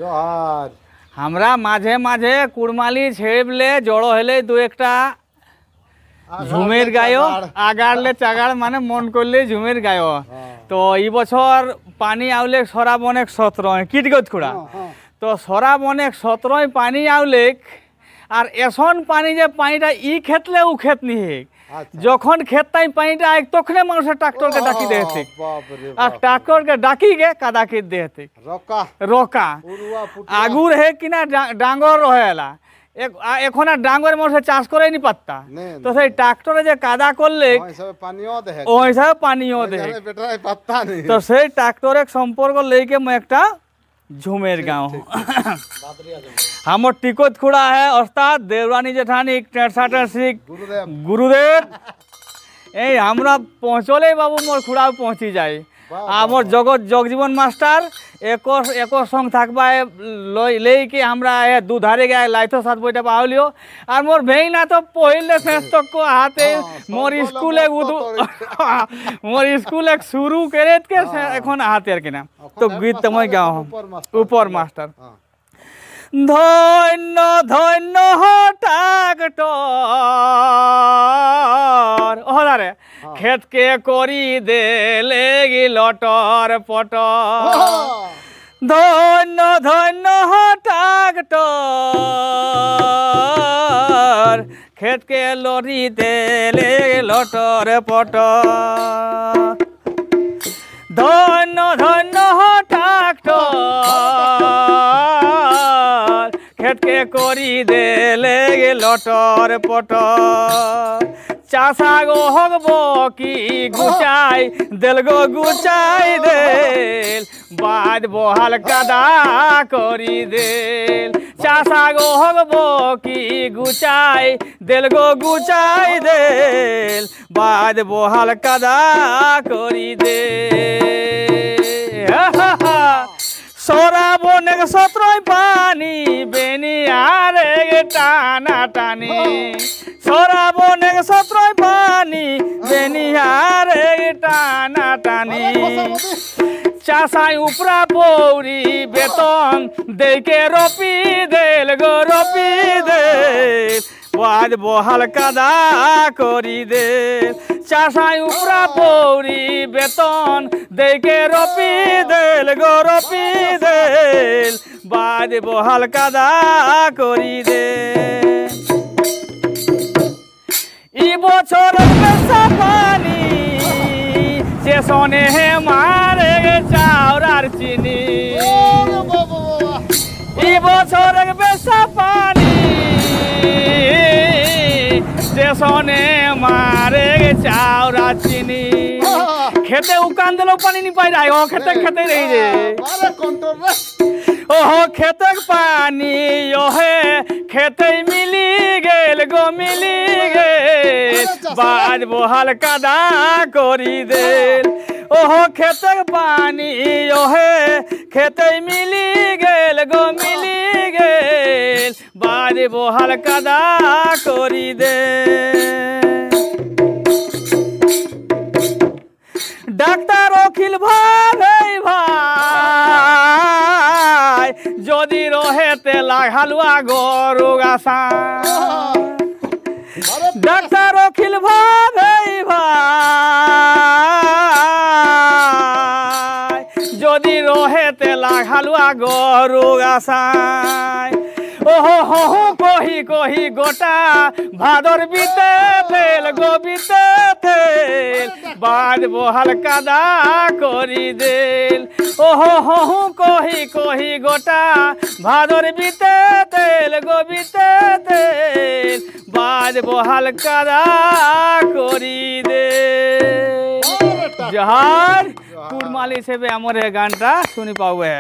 জোহার আমরা মাঝে মাঝে কুড়মালি ছেড়ে জড়ো হলে দু একটা ঝুমের গায়ও আগাড়লে চাগাড় মানে মন করলে ঝুমের গায়ও। তো এই বছর পানি আউলে সরাব অনেক সতরয় কীটগত খুঁড়া তো সরাব অনেক সতরয় পানি আউলেক আর এসন পানি যে পানিটা ই খেতলে উ খেত নিহে যখন খেতাই পানিটা আয় তখনে মানুষের ট্রাক্টরকে ডাকি দেতে আর ট্রাক্টরকে ডাকি গে কাদাকি দেতে রকা আগুর হে কিনা ডাঙ্গর রহেলা এখন আর ডাঙ্গর মানুষের চাষ করে নি পাত্তা তো সেই ট্রাক্টরে যে কাদা করলে ওই হিসাবে পানিও দেয় তো সেই ট্রাক্টরের সম্পর্ক লেকে একটা झूमेर गाँव हमर टिकोत खुड़ा है उस्ताद देवरानी जेठानी टेरसिक गुरुदेव এই আমরা পৌঁছলেই বাবু মোর খুড়াও পৌঁছি যায় আমার জগজীবন মাস্টার একর সঙ্গ থাকবা লই কি আমরা দুধারে গে লাইতো সাত বইটা পাওলিও আর মোর ভেই না তো পহিলে শেষ তক হাতে মোর স্কুলে শুরু করে এখন হাতে আর কিনা তো গীত তোমায় গাও উপর মাস্টার ধন্য ধন্য ট্রাক্টর ওরে खेत के कोरी दे लेगी लटर पटर धन्य धन्य ट्राक्टर खेत के लोरी दे ले लटर पटर धन्य धन्य ट्राक्टर खेत के कोरी दे लेगी लटर पटर चाषा गो हगबो की गुचाई दिल गो गुचाई देल बाद बोहाल कदा करी देल चाषा गो हगबो की गुचाई दिल गो गुचाई देल बाद बोहाल कदा करी देल सोरा बोने सत्रय पानी बेनियारे टाना टानी सोरा बोने सत्रय पानी बेनियारे टाना टानी चाषाई उपरा पौरी बेतन दे के रोपी देल गो रोपी देल बाद बोहाल कदा करी देल चाषाई उपरा पौरी बेतन दे के रोपी देल गो रोपी देल बाद बोहाल कदा करी देल ই বছর বেশা পানি শেষনে হে মারে চাউরার চিনি ই বছর বেশা পানি শেষনে মারে চাউরা চিনি খেতে উকান দিলেও পানি নি পাই যায় ও খেতে খেতে রই রে ओहो खेतक पानी ओहे खेते मिली गेल गो मिली गेल बाद बोहाल कदा करी देल ओहो खेतक पानी ओहे खेते मिली गेल गो मिली गेल बाद बोहाल कदा करी देल डाक्टर अखिल भाई भाई যদি রহেতে লাগালুয়া গরু গাছা ডাক্তার অখিল ভাই ভাই যদি রহেতে লাগালুয়া গরু গাছায় ওহো হো কহি কহি গোটা ভাদর বিতে তেল গো বিতে তেল बाद बोहाल कदा करी देल ओहो हो कही कही गोटा भादर बीते तेल गो बीते तेल बाद बोहाल कदा करी देल जहार कुड़माली से भी आमर गानटा शुनी पावे।